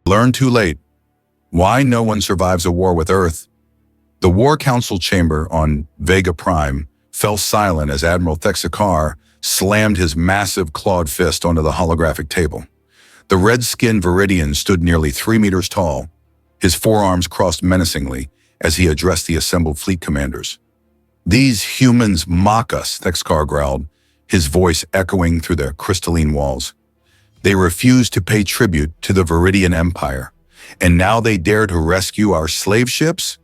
Learn too late. Why no one survives a war with Earth? The War Council chamber on Vega Prime fell silent as Admiral Thexakar slammed his massive clawed fist onto the holographic table. The red-skinned Viridian stood nearly 3 meters tall, his forearms crossed menacingly as he addressed the assembled fleet commanders. "These humans mock us," Thexakar growled, his voice echoing through the crystalline walls. "They refuse to pay tribute to the Viridian Empire, and now they dare to rescue our slave ships?"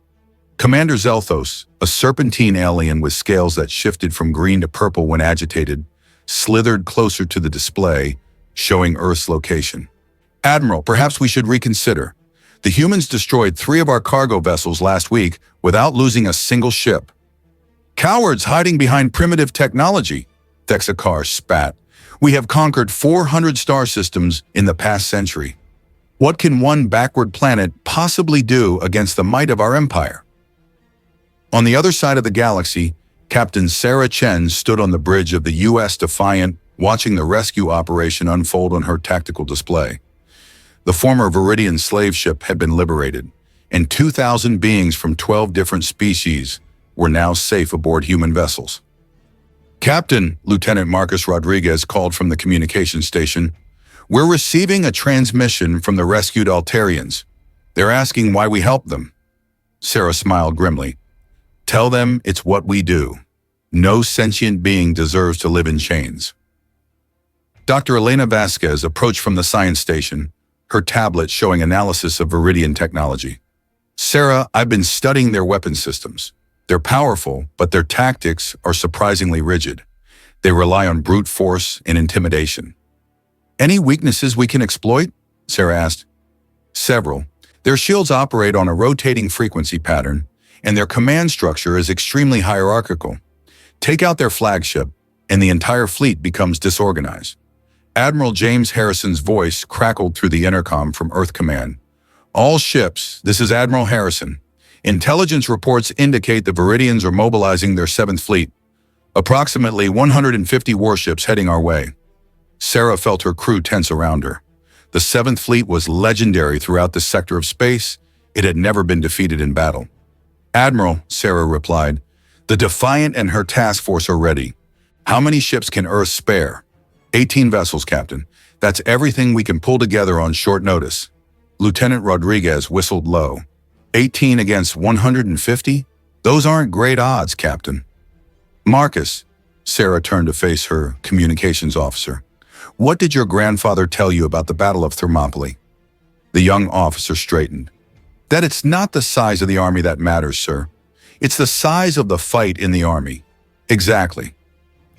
Commander Zelthos, a serpentine alien with scales that shifted from green to purple when agitated, slithered closer to the display, showing Earth's location. "Admiral, perhaps we should reconsider. The humans destroyed 3 of our cargo vessels last week without losing a single ship." "Cowards hiding behind primitive technology," Thexakar spat. "We have conquered 400 star systems in the past century. What can one backward planet possibly do against the might of our empire?" On the other side of the galaxy, Captain Sarah Chen stood on the bridge of the U.S. Defiant, watching the rescue operation unfold on her tactical display. The former Viridian slave ship had been liberated, and 2,000 beings from 12 different species were now safe aboard human vessels. "Captain," Lieutenant Marcus Rodriguez called from the communication station, "we're receiving a transmission from the rescued Altarians. They're asking why we help them." Sarah smiled grimly. "Tell them it's what we do. No sentient being deserves to live in chains." Dr. Elena Vasquez approached from the science station, her tablet showing analysis of Viridian technology. "Sarah, I've been studying their weapon systems. They're powerful, but their tactics are surprisingly rigid. They rely on brute force and intimidation." "Any weaknesses we can exploit?" Sarah asked. "Several. Their shields operate on a rotating frequency pattern, and their command structure is extremely hierarchical. Take out their flagship, and the entire fleet becomes disorganized." Admiral James Harrison's voice crackled through the intercom from Earth Command. "All ships, this is Admiral Harrison. Intelligence reports indicate the Viridians are mobilizing their 7th Fleet. Approximately 150 warships heading our way." Sarah felt her crew tense around her. The 7th Fleet was legendary throughout this sector of space. It had never been defeated in battle. "Admiral," Sarah replied, "the Defiant and her task force are ready. How many ships can Earth spare?" 18 vessels, Captain. That's everything we can pull together on short notice." Lieutenant Rodriguez whistled low. 18 against 150? Those aren't great odds, Captain. "Marcus," Sarah turned to face her communications officer, "what did your grandfather tell you about the Battle of Thermopylae?" The young officer straightened. "That it's not the size of the army that matters, sir. It's the size of the fight in the army." "Exactly.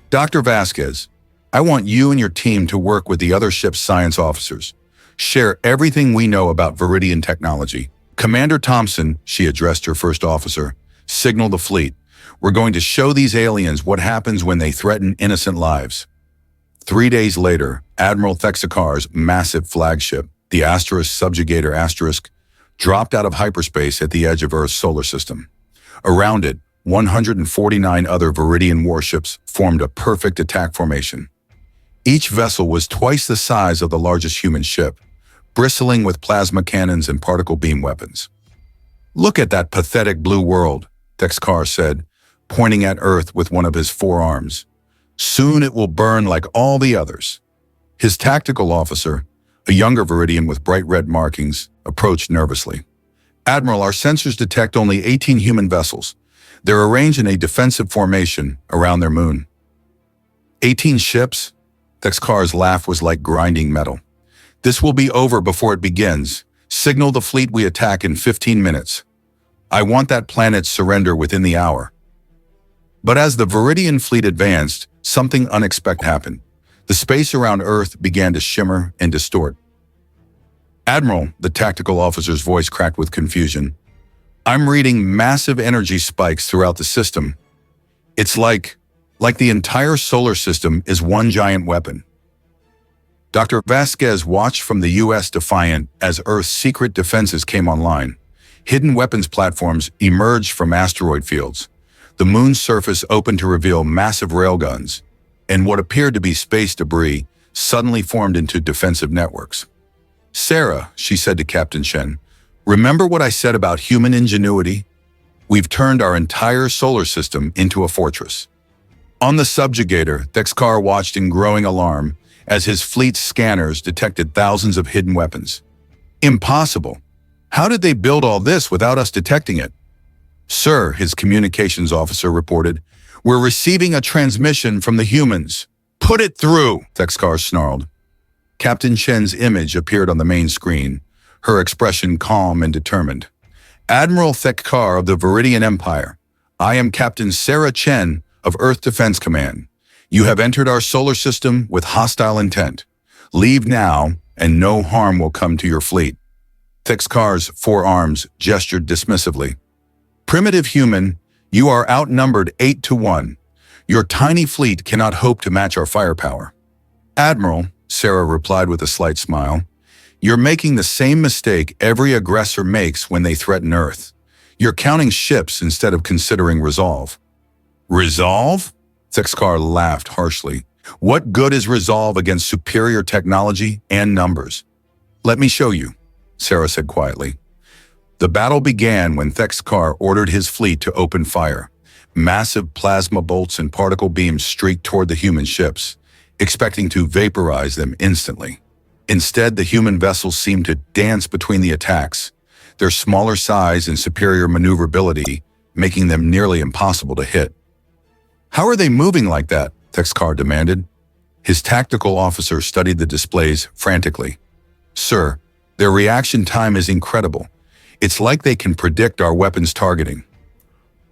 Dr. Vasquez, I want you and your team to work with the other ship's science officers. Share everything we know about Viridian technology. Commander Thompson," she addressed her first officer, "signal the fleet. We're going to show these aliens what happens when they threaten innocent lives." 3 days later, Admiral Thexakar's massive flagship, the Asterisk Subjugator Asterisk, dropped out of hyperspace at the edge of Earth's solar system. Around it, 149 other Viridian warships formed a perfect attack formation. Each vessel was twice the size of the largest human ship, bristling with plasma cannons and particle beam weapons. "Look at that pathetic blue world," Thexakar said, pointing at Earth with one of his forearms. "Soon it will burn like all the others." His tactical officer, a younger Viridian with bright red markings, approached nervously. "Admiral, our sensors detect only 18 human vessels. They're arranged in a defensive formation around their moon." 18 ships? Thexakar's laugh was like grinding metal. "This will be over before it begins. Signal the fleet we attack in 15 minutes. I want that planet's surrender within the hour." But as the Viridian fleet advanced, something unexpected happened. The space around Earth began to shimmer and distort. "Admiral," the tactical officer's voice cracked with confusion, "I'm reading massive energy spikes throughout the system. It's like the entire solar system is one giant weapon." Dr. Vasquez watched from the U.S. Defiant as Earth's secret defenses came online. Hidden weapons platforms emerged from asteroid fields. The moon's surface opened to reveal massive railguns, and what appeared to be space debris suddenly formed into defensive networks. Sarah, she said to Captain Chen, remember what I said about human ingenuity? We've turned our entire solar system into a fortress. On the subjugator, Thexkar watched in growing alarm as his fleet's scanners detected thousands of hidden weapons. Impossible. How did they build all this without us detecting it? Sir, his communications officer reported, we're receiving a transmission from the humans. Put it through, Thexkar snarled. Captain Chen's image appeared on the main screen, her expression calm and determined. Admiral Thexkar of the Viridian Empire, I am Captain Sarah Chen of Earth Defense Command. You have entered our solar system with hostile intent. Leave now, and no harm will come to your fleet. Thexkar's four arms gestured dismissively. Primitive human, you are outnumbered 8-1. Your tiny fleet cannot hope to match our firepower. Admiral, Sarah replied with a slight smile, you're making the same mistake every aggressor makes when they threaten Earth. You're counting ships instead of considering resolve. Resolve? Thexkar laughed harshly. What good is resolve against superior technology and numbers? Let me show you, Sarah said quietly. The battle began when Thexkar ordered his fleet to open fire. Massive plasma bolts and particle beams streaked toward the human ships, expecting to vaporize them instantly. Instead, the human vessels seemed to dance between the attacks, their smaller size and superior maneuverability making them nearly impossible to hit. How are they moving like that? Thexkar demanded. His tactical officer studied the displays frantically. Sir, their reaction time is incredible. It's like they can predict our weapons targeting.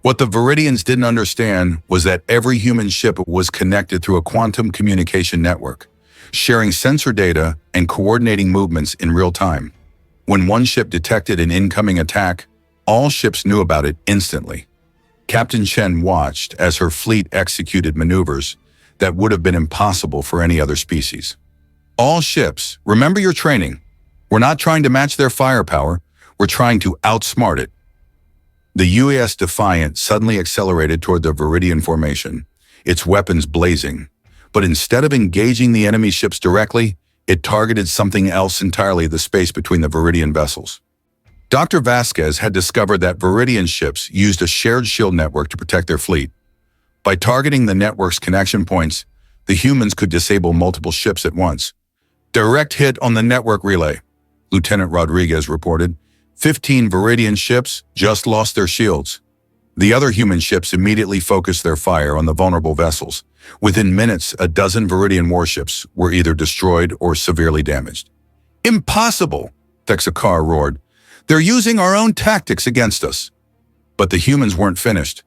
What the Viridians didn't understand was that every human ship was connected through a quantum communication network, sharing sensor data and coordinating movements in real time. When one ship detected an incoming attack, all ships knew about it instantly. Captain Chen watched as her fleet executed maneuvers that would have been impossible for any other species. All ships, remember your training. We're not trying to match their firepower, we're trying to outsmart it. The UAS Defiant suddenly accelerated toward the Viridian formation, its weapons blazing. But instead of engaging the enemy ships directly, it targeted something else entirely, the space between the Viridian vessels. Dr. Vasquez had discovered that Viridian ships used a shared shield network to protect their fleet. By targeting the network's connection points, the humans could disable multiple ships at once. Direct hit on the network relay, Lieutenant Rodriguez reported. 15 Viridian ships just lost their shields. The other human ships immediately focused their fire on the vulnerable vessels. Within minutes, a dozen Viridian warships were either destroyed or severely damaged. Impossible, Thexkar roared. They're using our own tactics against us. But the humans weren't finished.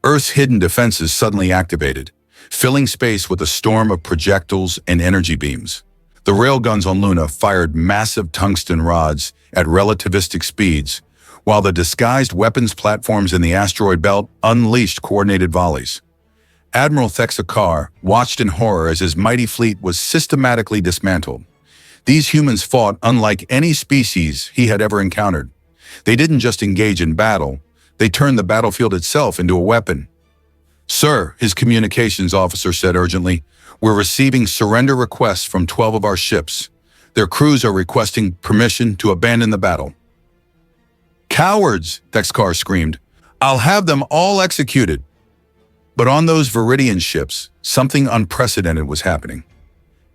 Earth's hidden defenses suddenly activated, filling space with a storm of projectiles and energy beams. The railguns on Luna fired massive tungsten rods at relativistic speeds, while the disguised weapons platforms in the asteroid belt unleashed coordinated volleys. Admiral Thexkar watched in horror as his mighty fleet was systematically dismantled. These humans fought unlike any species he had ever encountered. They didn't just engage in battle, they turned the battlefield itself into a weapon. Sir, his communications officer said urgently, we're receiving surrender requests from 12 of our ships. Their crews are requesting permission to abandon the battle. Cowards, Thexkar screamed. I'll have them all executed. But on those Viridian ships, something unprecedented was happening.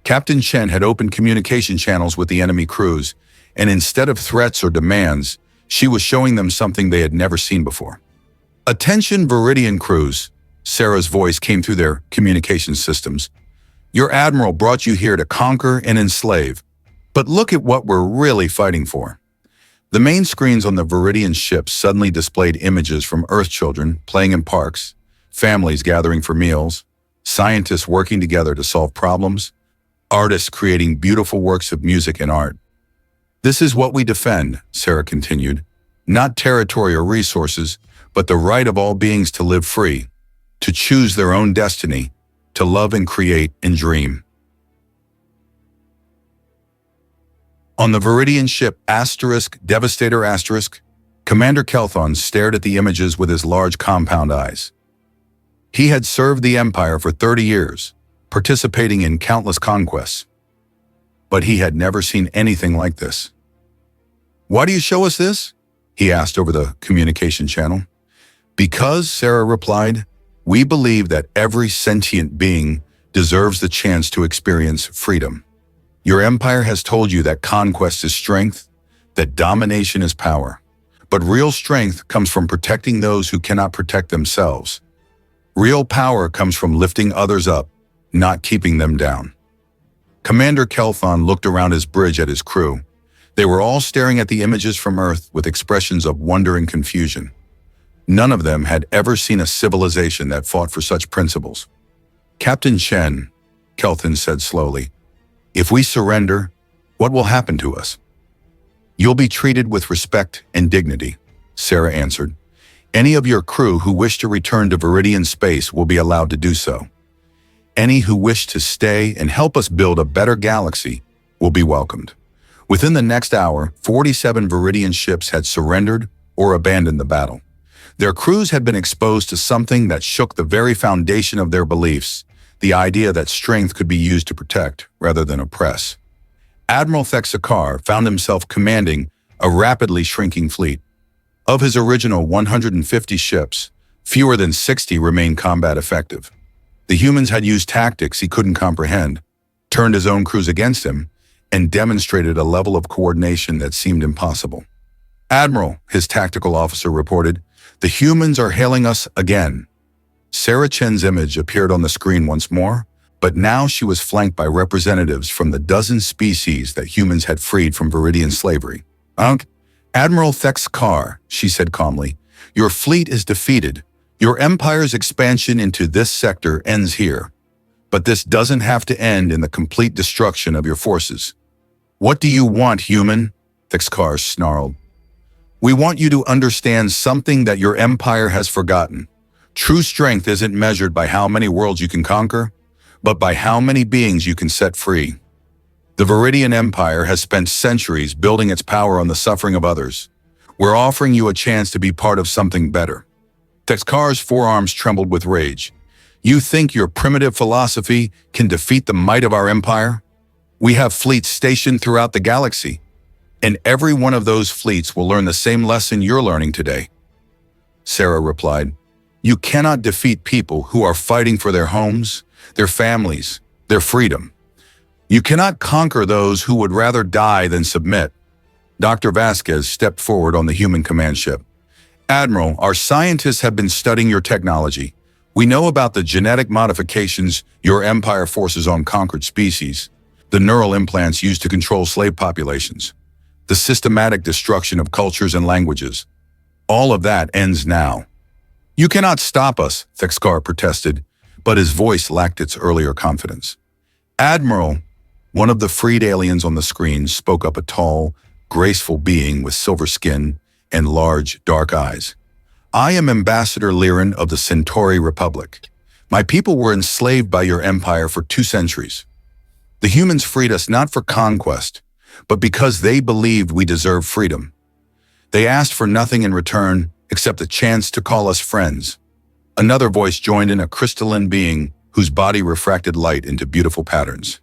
Captain Chen had opened communication channels with the enemy crews, and instead of threats or demands, she was showing them something they had never seen before. Attention Viridian crews, Sarah's voice came through their communication systems. Your admiral brought you here to conquer and enslave, but look at what we're really fighting for. The main screens on the Viridian ships suddenly displayed images from Earth children playing in parks, families gathering for meals, scientists working together to solve problems, artists creating beautiful works of music and art. This is what we defend, Sarah continued. Not territory or resources, but the right of all beings to live free, to choose their own destiny, to love and create and dream. On the Viridian ship Devastator*, Commander Kelthon stared at the images with his large compound eyes. He had served the Empire for 30 years, participating in countless conquests. but he had never seen anything like this. "Why do you show us this?" he asked over the communication channel. "Because," Sarah replied, "we believe that every sentient being deserves the chance to experience freedom. Your empire has told you that conquest is strength, that domination is power. But real strength comes from protecting those who cannot protect themselves. Real power comes from lifting others up, not keeping them down." Commander Kelthon looked around his bridge at his crew. They were all staring at the images from Earth with expressions of wonder and confusion. None of them had ever seen a civilization that fought for such principles. "Captain Chen," Kelthon said slowly, "if we surrender, what will happen to us?" "You'll be treated with respect and dignity," Sarah answered. "Any of your crew who wish to return to Viridian space will be allowed to do so. Any who wish to stay and help us build a better galaxy will be welcomed." Within the next hour, 47 Viridian ships had surrendered or abandoned the battle. Their crews had been exposed to something that shook the very foundation of their beliefs, the idea that strength could be used to protect rather than oppress. Admiral Thexakar found himself commanding a rapidly shrinking fleet. Of his original 150 ships, fewer than 60 remained combat effective. The humans had used tactics he couldn't comprehend, turned his own crews against him, and demonstrated a level of coordination that seemed impossible. "Admiral," his tactical officer reported, "the humans are hailing us again." Sarah Chen's image appeared on the screen once more, but now she was flanked by representatives from the dozen species that humans had freed from Viridian slavery. "Admiral Thexakar," she said calmly, "your fleet is defeated. Your empire's expansion into this sector ends here. But this doesn't have to end in the complete destruction of your forces." "What do you want, human?" Thexakar snarled. "We want you to understand something that your empire has forgotten. True strength isn't measured by how many worlds you can conquer, but by how many beings you can set free. The Viridian Empire has spent centuries building its power on the suffering of others. We're offering you a chance to be part of something better." Thexakar's forearms trembled with rage. "You think your primitive philosophy can defeat the might of our empire? We have fleets stationed throughout the galaxy, and every one of those fleets will learn the same lesson you're learning today." Sarah replied, "You cannot defeat people who are fighting for their homes, their families, their freedom. You cannot conquer those who would rather die than submit." Dr. Vasquez stepped forward on the human command ship. "Admiral, our scientists have been studying your technology. We know about the genetic modifications your empire forces on conquered species, the neural implants used to control slave populations, the systematic destruction of cultures and languages. All of that ends now." "You cannot stop us," Thexakar protested, but his voice lacked its earlier confidence. "Admiral," one of the freed aliens on the screen spoke up, a tall, graceful being with silver skin and large, dark eyes. "I am Ambassador Liren of the Centauri Republic. My people were enslaved by your empire for 2 centuries. The humans freed us not for conquest, but because they believed we deserved freedom. They asked for nothing in return except the chance to call us friends." Another voice joined in, a crystalline being whose body refracted light into beautiful patterns.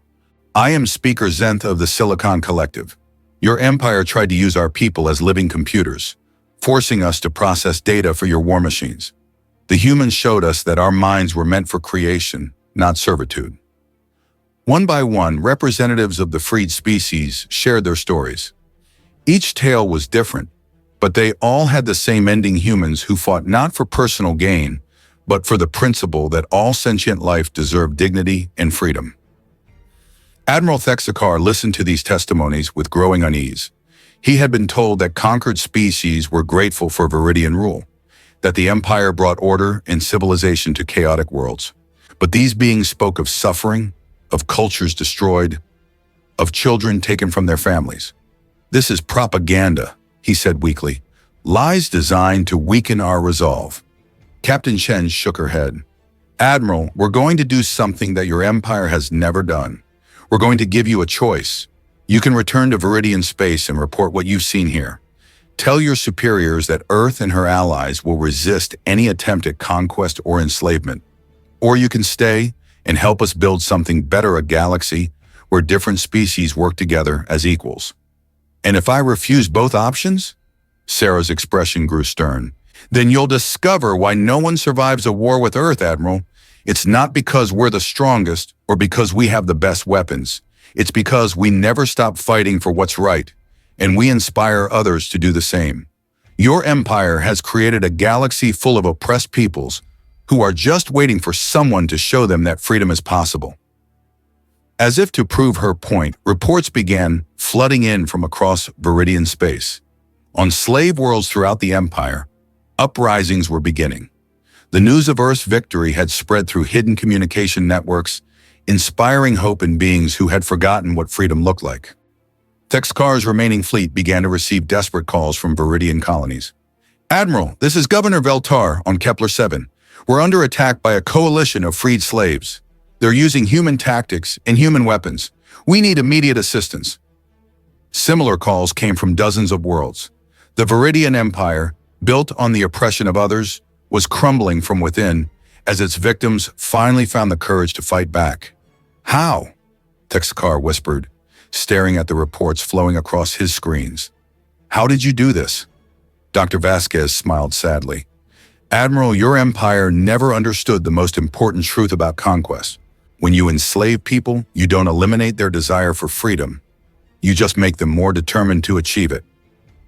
"I am Speaker Zenth of the Silicon Collective. Your empire tried to use our people as living computers, forcing us to process data for your war machines. The humans showed us that our minds were meant for creation, not servitude." One by one, representatives of the freed species shared their stories. Each tale was different, but they all had the same ending: humans who fought not for personal gain, but for the principle that all sentient life deserved dignity and freedom. Admiral Thexakar listened to these testimonies with growing unease. He had been told that conquered species were grateful for Viridian rule, that the Empire brought order and civilization to chaotic worlds. But these beings spoke of suffering, of cultures destroyed, of children taken from their families. "This is propaganda," he said weakly. "Lies designed to weaken our resolve." Captain Chen shook her head. "Admiral, we're going to do something that your empire has never done. We're going to give you a choice. You can return to Viridian space and report what you've seen here. Tell your superiors that Earth and her allies will resist any attempt at conquest or enslavement. Or you can stay and help us build something better, a galaxy where different species work together as equals. And if I refuse both options? Sarah's expression grew stern. Then you'll discover why no one survives a war with Earth, Admiral. It's not because we're the strongest or because we have the best weapons. It's because we never stop fighting for what's right, and we inspire others to do the same. Your empire has created a galaxy full of oppressed peoples who are just waiting for someone to show them that freedom is possible. As if to prove her point, reports began flooding in from across Viridian space. On slave worlds throughout the empire, uprisings were beginning. The news of Earth's victory had spread through hidden communication networks, inspiring hope in beings who had forgotten what freedom looked like. Texcar's remaining fleet began to receive desperate calls from Viridian colonies. Admiral, this is Governor Veltar on Kepler 7. We're under attack by a coalition of freed slaves. They're using human tactics and human weapons. We need immediate assistance. Similar calls came from dozens of worlds. The Viridian Empire, built on the oppression of others, was crumbling from within as its victims finally found the courage to fight back. How? Texcar whispered, staring at the reports flowing across his screens. How did you do this? Dr. Vasquez smiled sadly. Admiral, your empire never understood the most important truth about conquest. When you enslave people, you don't eliminate their desire for freedom. You just make them more determined to achieve it.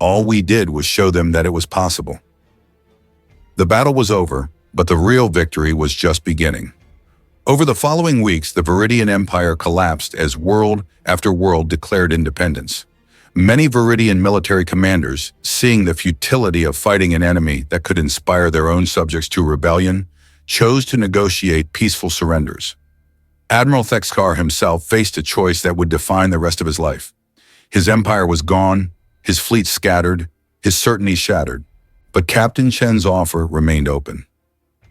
All we did was show them that it was possible. The battle was over, but the real victory was just beginning. Over the following weeks, the Viridian Empire collapsed as world after world declared independence. Many Viridian military commanders, seeing the futility of fighting an enemy that could inspire their own subjects to rebellion, chose to negotiate peaceful surrenders. Admiral Texcar himself faced a choice that would define the rest of his life. His empire was gone, his fleet scattered, his certainty shattered, but Captain Chen's offer remained open.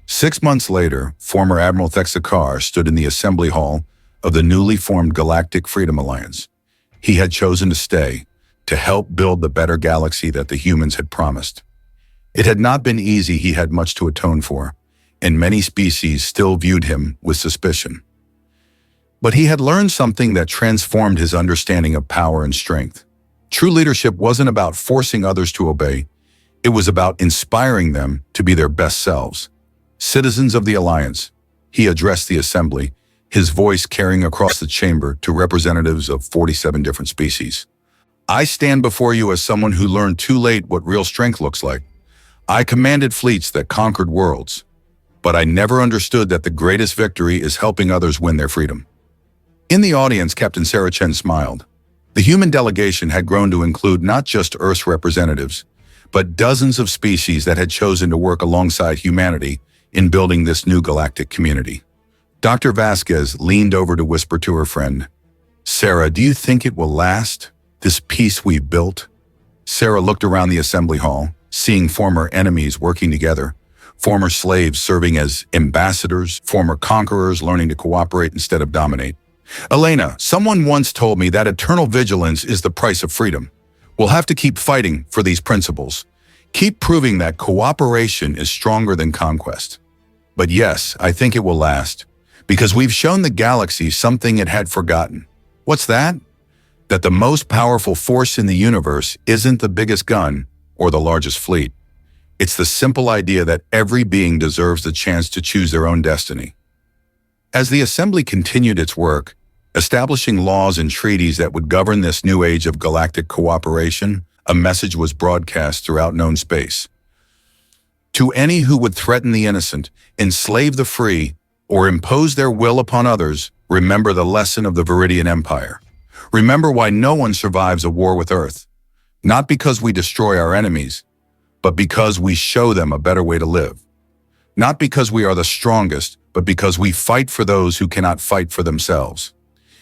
6 months later, former Admiral Texcar stood in the assembly hall of the newly formed Galactic Freedom Alliance. He had chosen to stay, to help build the better galaxy that the humans had promised. It had not been easy. He had much to atone for, and many species still viewed him with suspicion. But he had learned something that transformed his understanding of power and strength. True leadership wasn't about forcing others to obey. It was about inspiring them to be their best selves. Citizens of the Alliance, he addressed the assembly, his voice carrying across the chamber to representatives of 47 different species. I stand before you as someone who learned too late what real strength looks like. I commanded fleets that conquered worlds, but I never understood that the greatest victory is helping others win their freedom. In the audience, Captain Sarah Chen smiled. The human delegation had grown to include not just Earth's representatives, but dozens of species that had chosen to work alongside humanity in building this new galactic community. Dr. Vasquez leaned over to whisper to her friend, Sarah, do you think it will last, this peace we've built? Sarah looked around the assembly hall, seeing former enemies working together, former slaves serving as ambassadors, former conquerors learning to cooperate instead of dominate. Elena, someone once told me that eternal vigilance is the price of freedom. We'll have to keep fighting for these principles. Keep proving that cooperation is stronger than conquest. But yes, I think it will last, because we've shown the galaxy something it had forgotten. What's that? That the most powerful force in the universe isn't the biggest gun or the largest fleet. It's the simple idea that every being deserves the chance to choose their own destiny. As the assembly continued its work, establishing laws and treaties that would govern this new age of galactic cooperation, a message was broadcast throughout known space. To any who would threaten the innocent, enslave the free, or impose their will upon others, remember the lesson of the Viridian Empire. Remember why no one survives a war with Earth. Not because we destroy our enemies, but because we show them a better way to live. Not because we are the strongest, but because we fight for those who cannot fight for themselves.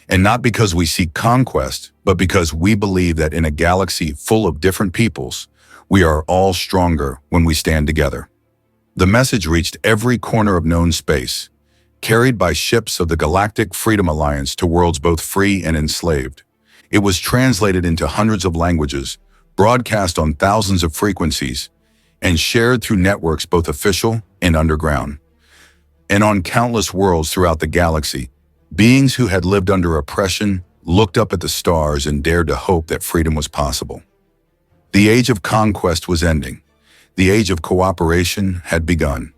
And not because we seek conquest, but because we believe that in a galaxy full of different peoples, we are all stronger when we stand together. The message reached every corner of known space, carried by ships of the Galactic Freedom Alliance to worlds both free and enslaved. It was translated into hundreds of languages, broadcast on thousands of frequencies, and shared through networks both official and underground. And on countless worlds throughout the galaxy, beings who had lived under oppression looked up at the stars and dared to hope that freedom was possible. The age of conquest was ending. The age of cooperation had begun.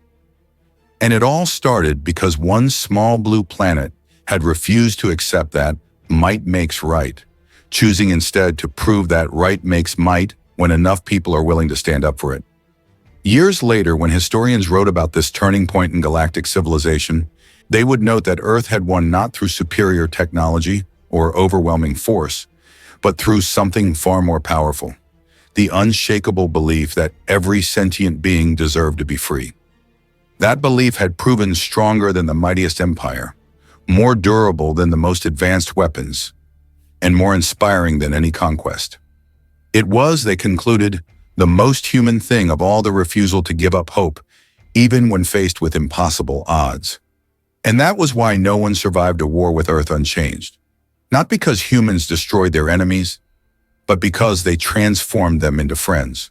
And it all started because one small blue planet had refused to accept that might makes right, choosing instead to prove that right makes might when enough people are willing to stand up for it. Years later, when historians wrote about this turning point in galactic civilization, they would note that Earth had won not through superior technology or overwhelming force, but through something far more powerful: the unshakable belief that every sentient being deserved to be free. That belief had proven stronger than the mightiest empire, more durable than the most advanced weapons, and more inspiring than any conquest. It was, they concluded, the most human thing of all the refusal to give up hope, even when faced with impossible odds. And that was why no one survived a war with Earth unchanged. Not because humans destroyed their enemies, but because they transformed them into friends.